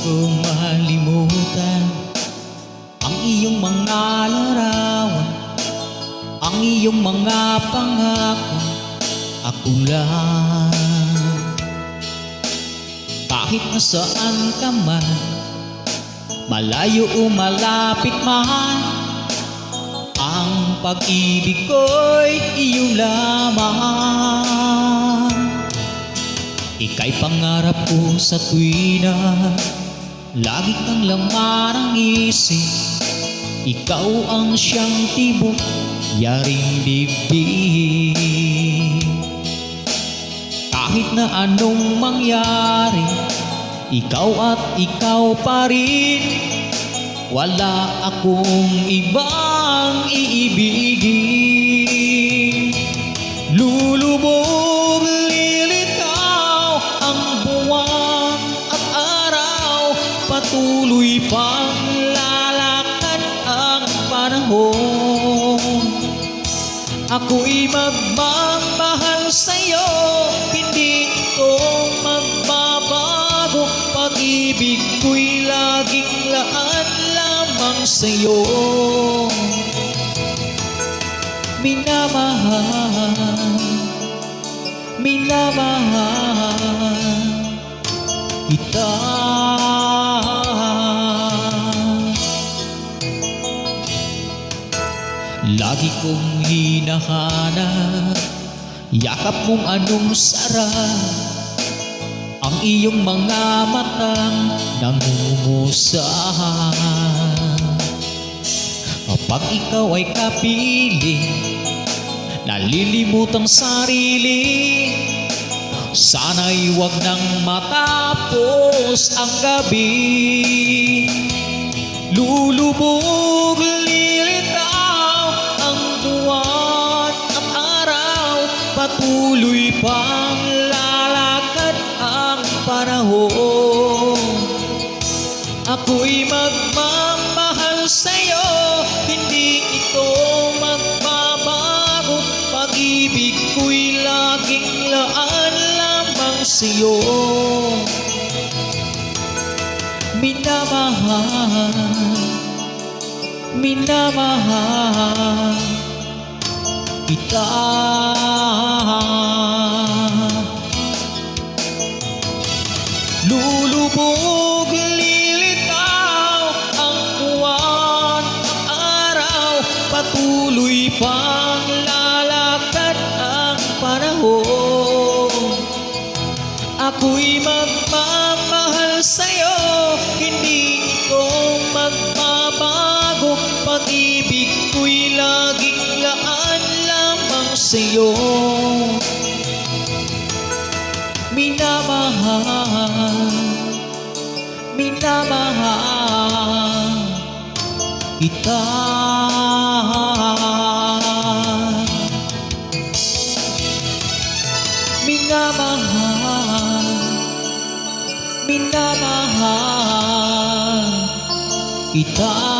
ko malimutan ang iyong mga larawan, ang iyong mga pangako. Ako lang, kahit nasaan ka man, malayo o malapit man, ang pag-ibig ko'y iyong lamang. Ika'y pangarap ko sa tuwina, lagi kang laman ng isip. Ikaw ang siyang tibok, yaring dibdib. Kahit na anong mangyari, ikaw at ikaw pa rin. Wala akong ibang iibigin. Lulubog, lilitaw ang buwan at araw, patuloy pang lalakad ang panahon. Ako'y magmamahal sa'yo, hindi ito magbabago. Pag-ibig ko'y laging laan lamang sa'yo. Minamahal, minamahal kita. Lagi kong hinahanap yakap mong anong sarap, ang iyong mga matang nangumusahan. Kapag ikaw ay kapiling, nalilimutang sarili, sana'y wag nang matapos ang gabi. Lulubog, lilitaw ang buwan at araw, patuloy pang lalakad ang panahon. Ako'y magmamahal sa'yo, hindi ito magbabago. Pag-ibig ko'y laging laan lamang sa'yo. Minamahal, minamahal kita. Lulubog, lilitaw ang buwan at araw, patuloy pang lalakad ang panahon. Ako'y magmamahal sa'yo, hindi ito magbabago. Pag-ibig ko'y laging laan lamang sa'yo. Minamahal, minamahal kita. Minamahal, minamahal kita.